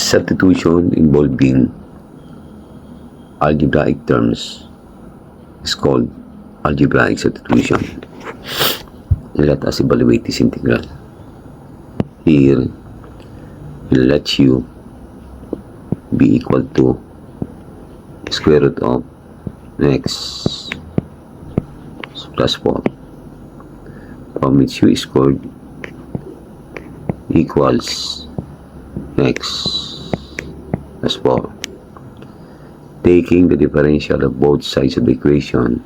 Substitution involving algebraic terms is called algebraic substitution. Let us evaluate this integral. Here, we'll let u be equal to square root of x plus 4, from which u squared equals x plus 4. Taking the differential of both sides of the equation,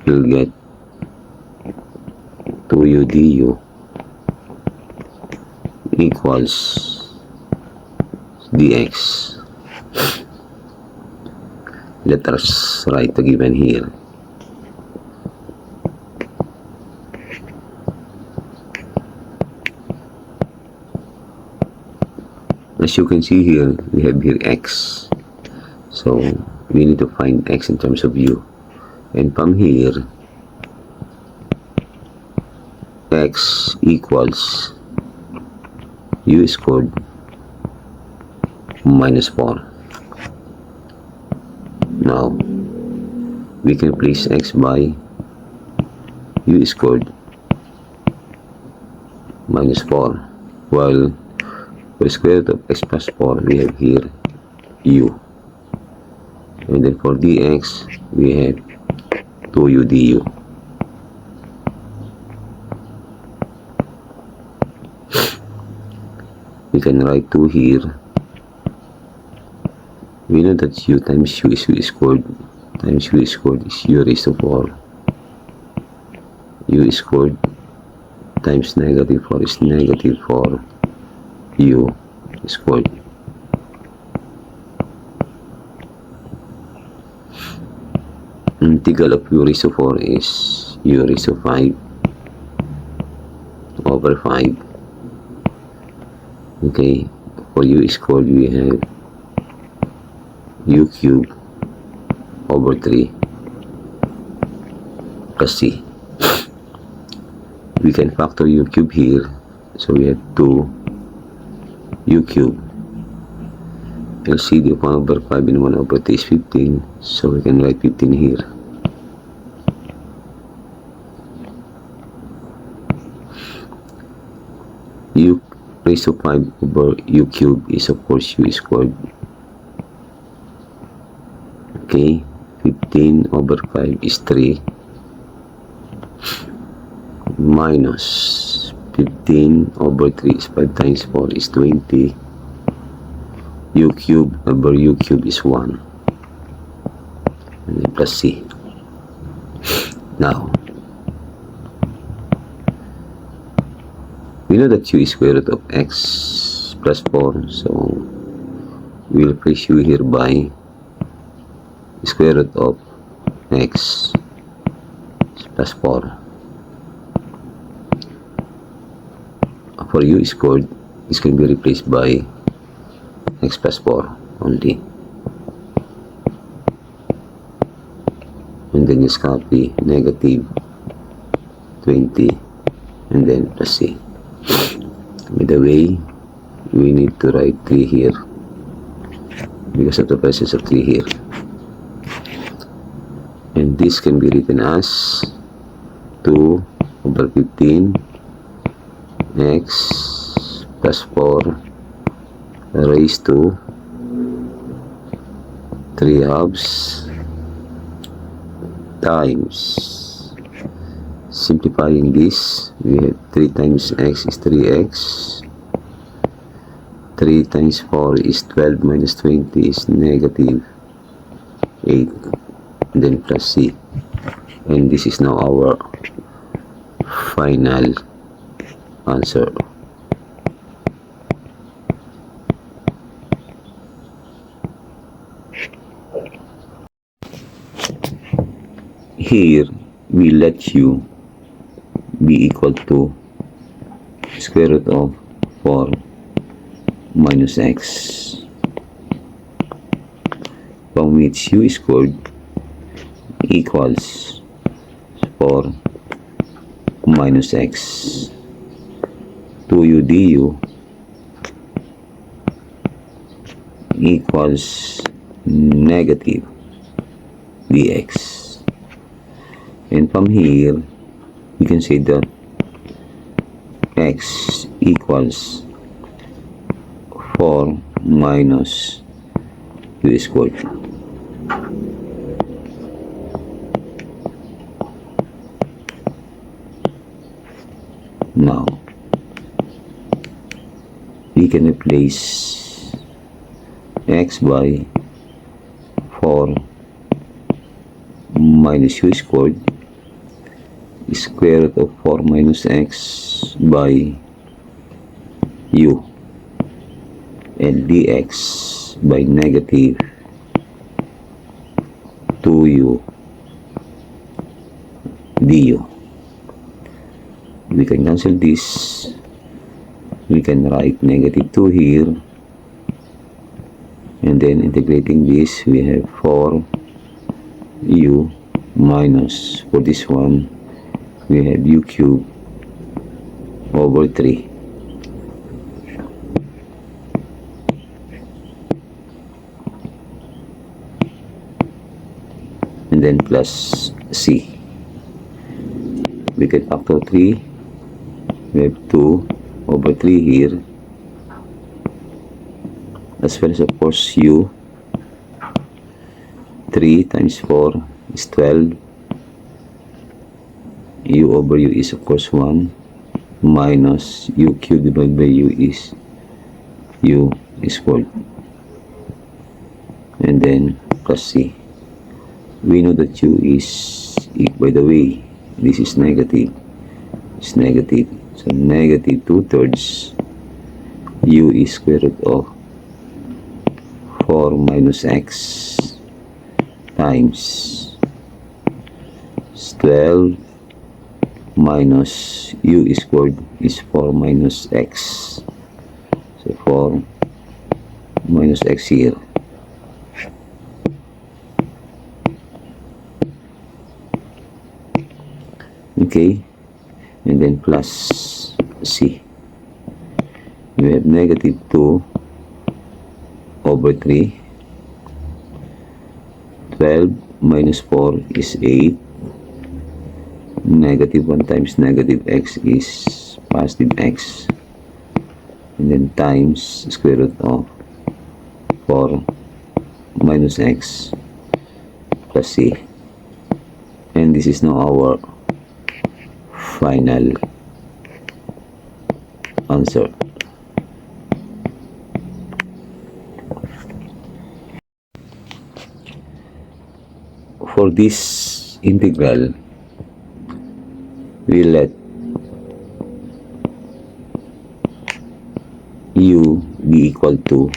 you'll get 2u du equals dx. Let us write the given here. As you can see here, we have here x. So we need to find x in terms of u. And from here, x equals u squared minus 4. Now, we can place x by u squared minus 4, while for square root of x plus 4, we have here u. And then for dx, we have 2u du. We can write 2 here. We know that u times u is u squared times u squared is u raised to 4. U squared times negative 4 is negative 4 u squared. Integral of u raised to 4 is u raised to 5 over 5. Okay, for u squared we have u cubed over 3 plus c. We can factor u cubed here, so we have 2 u cubed. LCD of 1 over 5 and 1 over 3 is 15, so we can write 15 here. U raised to 5 over u cubed is of course u squared. Okay, 15 over 5 is 3 minus 15 over 3 is 5 times 4 is 20. U cubed over u cubed is 1, and then plus c. Now, we know that u is square root of x plus 4, so we will place u here by square root of x plus 4. For u squared, this can be replaced by x plus 4 only. And then just copy negative 20 and then plus c. By the way, we need to write 3 here because of the presence of 3 here. And this can be written as 2 over 15 x plus 4 raised to 3 halves times, simplifying this, we have 3 times x is 3x, 3 times 4 is 12 minus 20 is negative 8, and then plus c. And this is now our final answer. Here we let u be equal to square root of 4 minus x, from which u squared equals 4 minus x. 2u du equals negative dx. And from here, we can say that x equals 4 minus u squared. Now, we can replace x by 4 minus u squared, square root of 4 minus x by u, and dx by negative 2u du. We can cancel this. We can write negative 2 here, and then integrating this, we have 4u minus, for this one, we have u cubed over 3. And then plus c. We can factor 3. We have 2 over 3 here, as well as of course u. 3 times 4 is 12. U over u is of course 1, minus u cubed divided by u is u squared, and then plus c. We know that u is, by the way, this is negative. It's negative. So negative 2/3 u is square root of 4 minus x times 12 minus u squared is 4 minus x. So 4 minus x here. Okay, and then plus c. We have negative 2 over 3. 12 minus 4 is 8. Negative 1 times negative x is positive x. And then times square root of 4 minus x plus c. And this is now our final answer. For this integral, we let u be equal to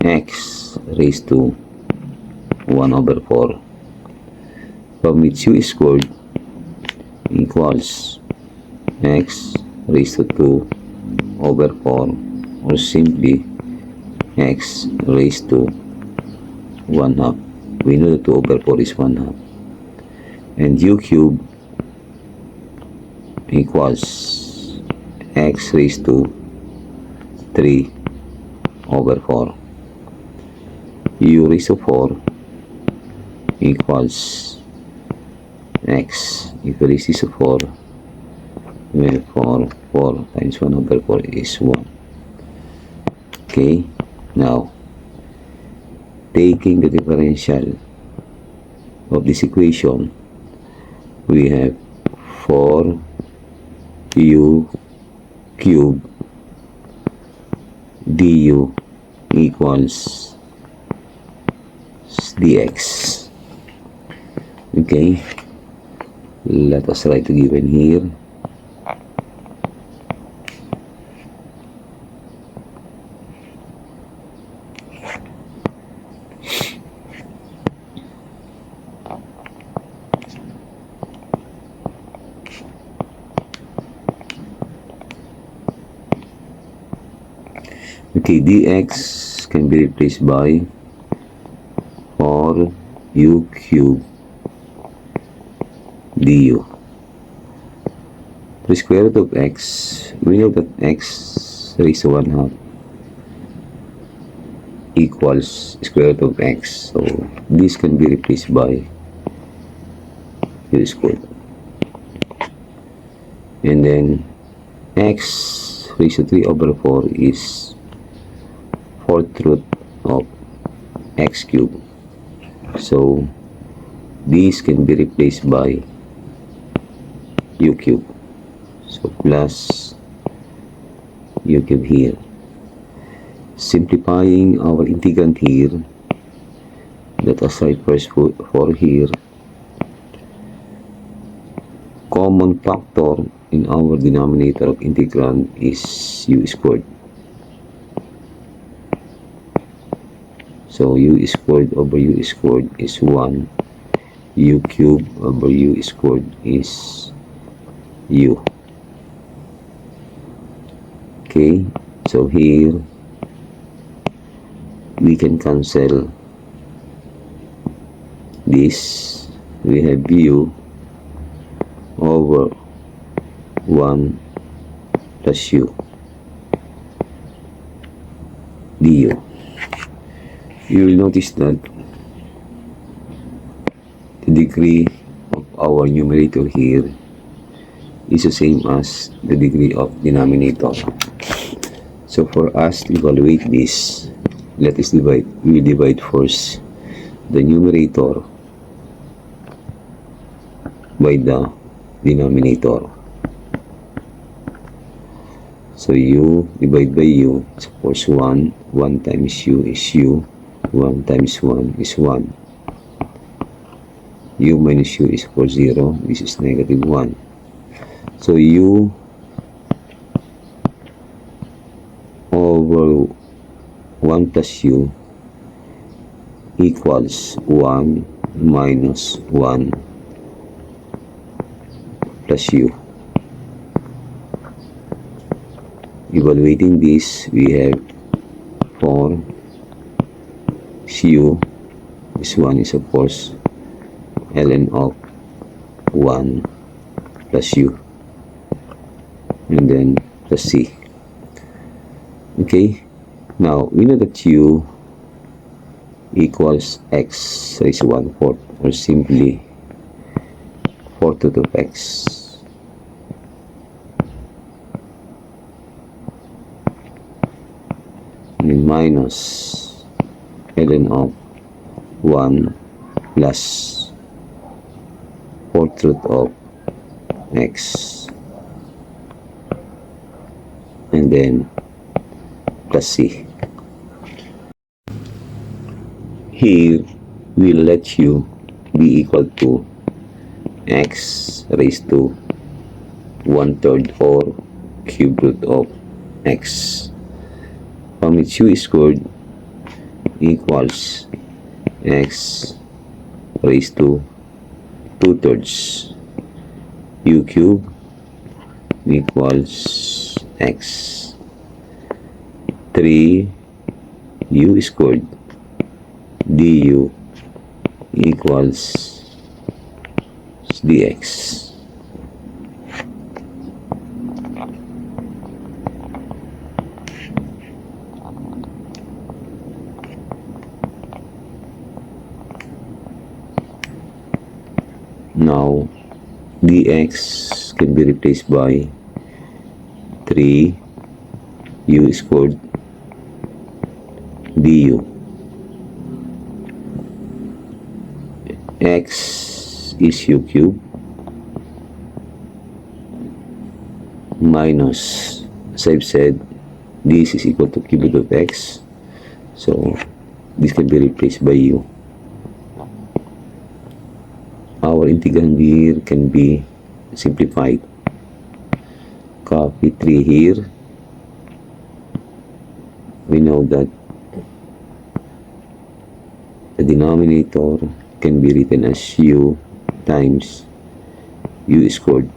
x raised to 1 over 4, from which u squared equals x raised to 2 over 4, or simply x raised to 1/2. We know that 2 over 4 is 1/2. And u cubed equals x raised to 3 over 4. U raised to 4 equals x. If you raise this to 4, we have 4 times 1 over 4 is 1. Okay, now taking the differential of this equation, we have 4u cubed du equals dx. Okay, let us write the given here. Okay, dx can be replaced by 4u cubed du. The square root of x, we know that x raised to 1/2 equals square root of x. So this can be replaced by u squared. And then x raised to 3 over 4 is 4th root of x cubed. So this can be replaced by u cubed. So plus u cubed here. Simplifying our integrand here, let us write first for here. Common factor in our denominator of integrand is u squared. So u squared over u squared is 1. U cubed over u squared is u. Okay, so here we can cancel this. We have u over 1 plus u du. You will notice that the degree of our numerator here is the same as the degree of denominator. So for us to evaluate this, let us divide. We will divide first the numerator by the denominator. So u divided by u is of course 1. 1 times u is u. 1 times 1 is 1. U minus u is of course 0. This is negative 1. So u over 1 plus u equals 1 minus 1 plus u. Evaluating this, we have 4 cu. This one is of course ln of 1 plus u, and then plus c. Okay, now we know that u equals x raised to 1/4, or simply 4th root of x. And minus ln of 1 plus 4th root of x, and then plus c. Here we'll let u be equal to x raised to 1/3 or cube root of x. From which u squared equals x raised to 2/3. U cubed equals x. 3 u squared du equals dx. Now dx can be replaced by 3 u squared du. X is u cubed minus, as I've said, this is equal to cube root of x, so this can be replaced by u. Our integrand here can be simplified. Copy 3 here. We know that the denominator can be written as u times u squared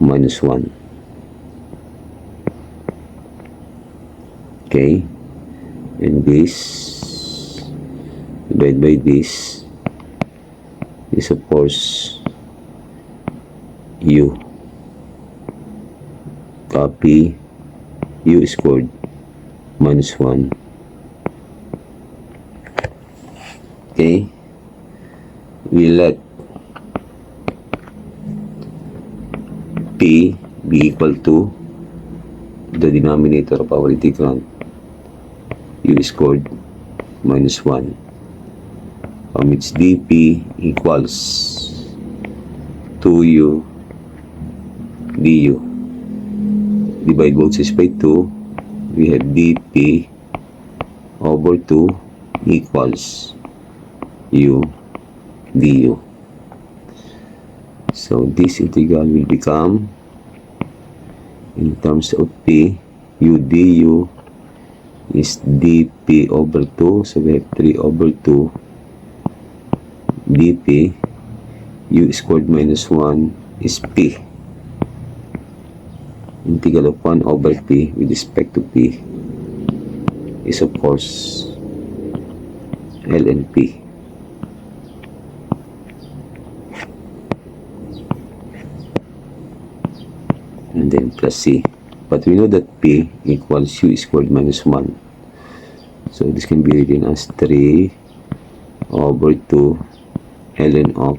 minus 1. Okay, and this divided by this is of course u. Copy u squared minus 1 Okay, we let P be equal to the denominator of our integrand, u squared minus 1, from which dp equals 2u du. Divide both sides by 2, we have dp over 2 equals u du. So this integral will become, in terms of p, u du is dp over 2, so we have 3 over 2 dp, u squared minus 1 is p. Integral of 1 over p with respect to p is of course ln p. And then plus c. But we know that p equals u squared minus 1. So this can be written as 3 over 2 ln of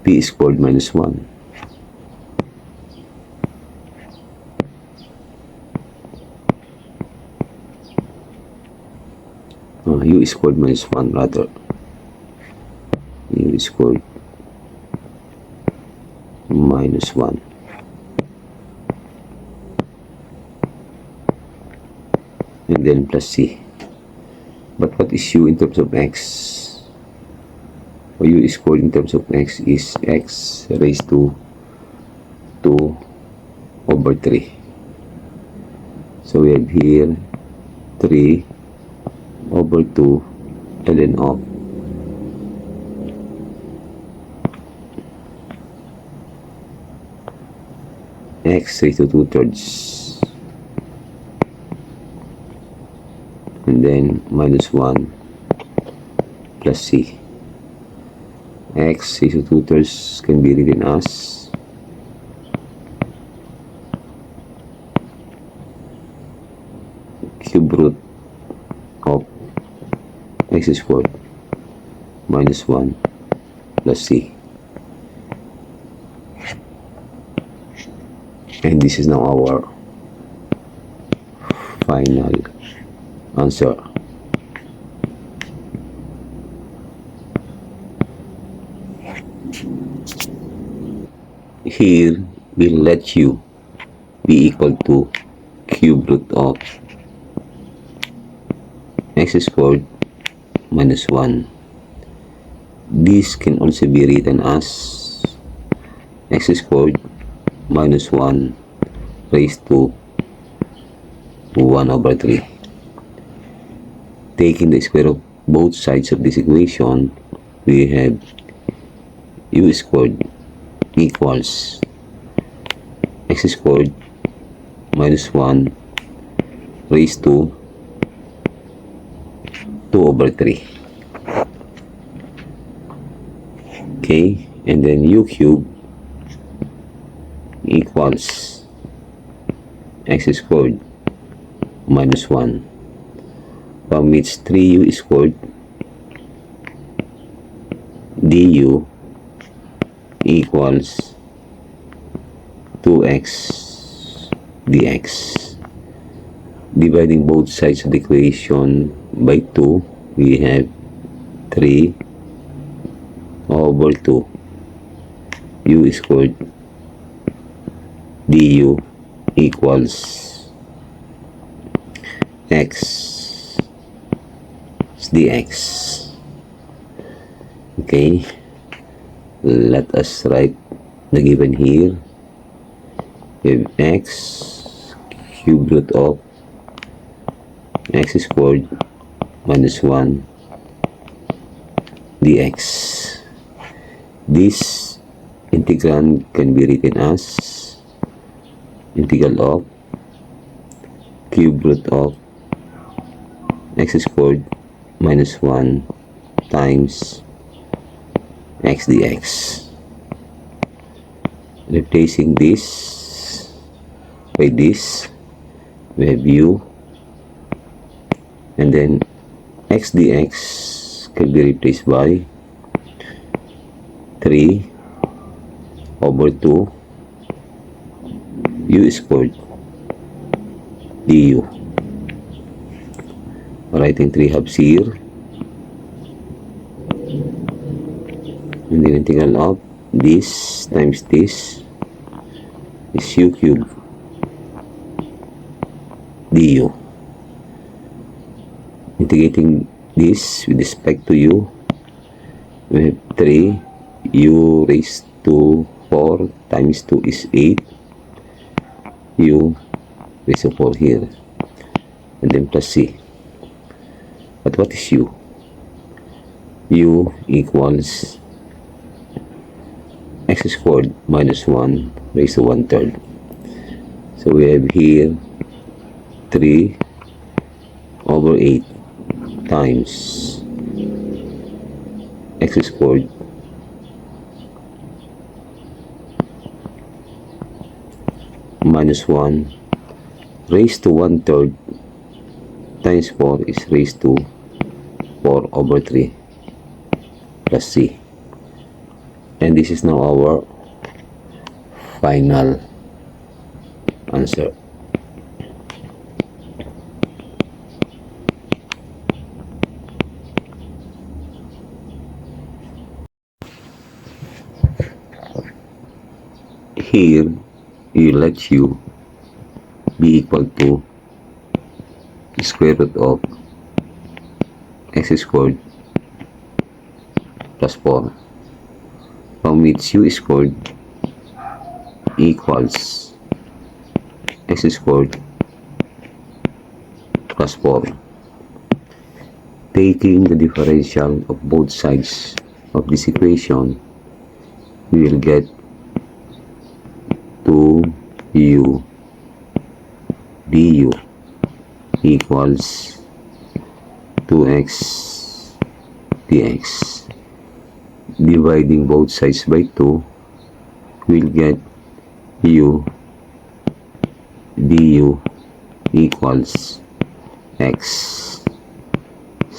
p squared minus 1. U squared minus 1 rather. U squared minus 1. And then plus c. But what is u in terms of x? Or u squared in terms of x is x raised to 2 over 3. So we have here 3 over 2 ln of x raised to 2/3, and then minus 1 plus c. X raised to 2/3 can be written as cube root of x squared minus 1 plus c. And this is now our final answer. Here we'll let u be equal to cube root of x squared minus 1. This can also be written as x squared minus 1 raised to 1 over 3. Taking the square of both sides of this equation, we have u squared equals x squared minus 1 raised to 2 over 3. Okay, and then u cubed equals x squared minus 1, from which 3u squared du equals 2x dx. Dividing both sides of the equation by 2, we have 3 over 2 u squared du equals x dx. Okay, let us write the given here. We have x cube root of x squared minus 1 dx. This integrand can be written as integral of cube root of x squared minus 1 times x dx. Replacing this by this, we have u, and then x dx can be replaced by 3 over 2 u squared du. Writing 3 halves here, and the integral of this times this is u cubed du. Integrating this with respect to u, we have 3 u raised to 4 times 2 is 8 u raised to 4 here, and then plus c. But what is u? U equals x squared minus 1 raised to 1/3. So we have here 3 over 8 times x squared minus 1 raised to 1/3 times 4 is raised to 4 over 3 plus c. And this is now our final answer. Here, you let u be equal to square root of x squared plus 4, from which u squared equals x squared plus 4. Taking the differential of both sides of this equation, we will get 2u du equals 2x dx. Dividing both sides by 2, we'll get u du equals x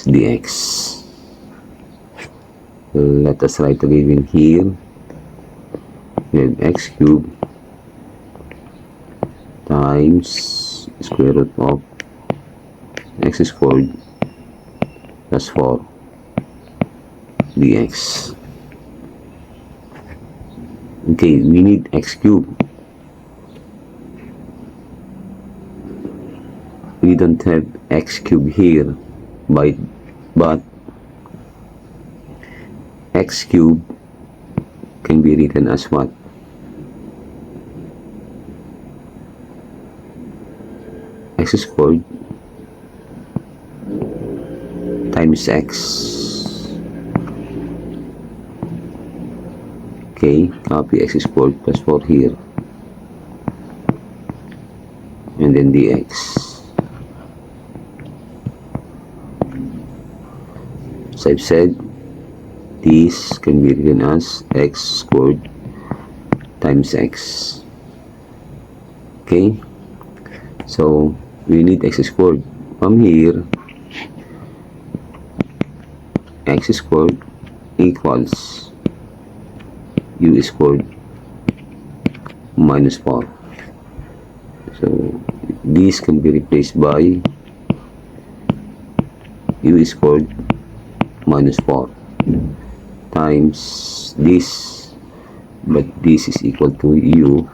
dx. Let us write again in here. We have x cubed times square root of x squared plus 4 dx. Okay, we need x cubed. We don't have x cubed here, but x cubed can be written as what? X squared times x. Okay, copy x squared plus 4 here, and then dx. So I've said this can be written as x squared times x. Okay, so we need x squared. From here, x squared equals u squared minus 4. So this can be replaced by u squared minus 4 times this, but this is equal to u,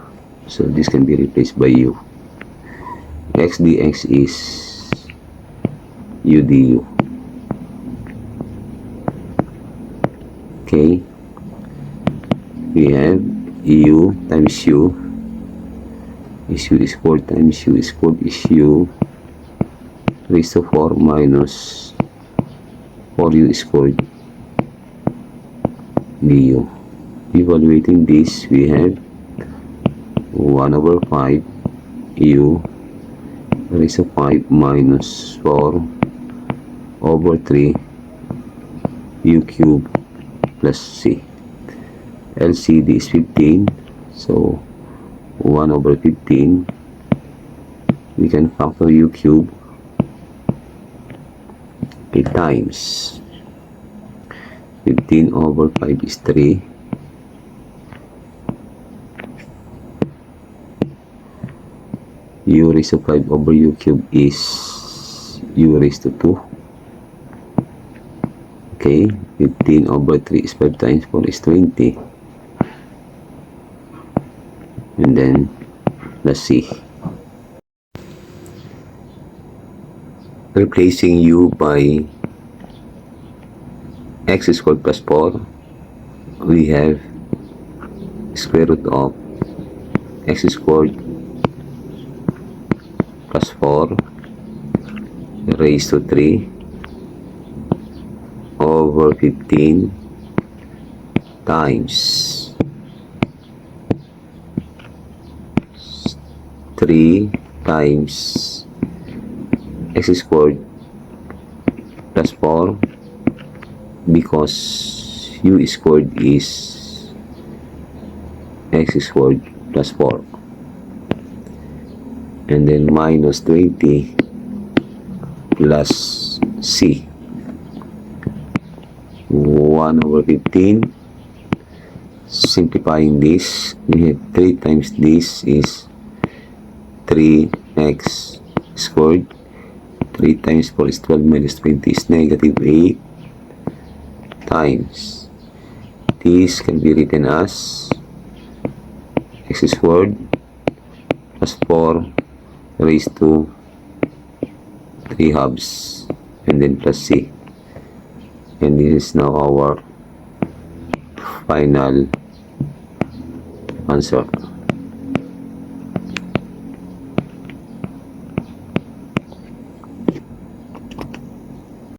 so this can be replaced by u. X dx is u du. Okay, we have u times u is u squared times u squared is u raised to 4 minus 4u squared du. Evaluating this, we have 1 over 5 u raised to 5 minus 4 over 3 u cubed plus c. LCD is 15, so 1 over 15, we can factor u cubed 8 times 15 over 5 is 3. U raised to 5 over U cube is U raised to 2. Okay, 15 over 3 is 5 times 4 is 20. And then, let's see. Replacing U by x squared plus 4, we have square root of x squared plus 4 raised to 3 over 15 times 3 times x squared plus 4, because u squared is x squared plus 4, and then minus 20 plus c, 1 over 15. Simplifying this, we have 3 times this is 3x squared. 3 times 4 is 12 minus 20 is negative 8 times. This can be written as x squared plus 4 raised to 3 halves, and then plus c. And this is now our final answer.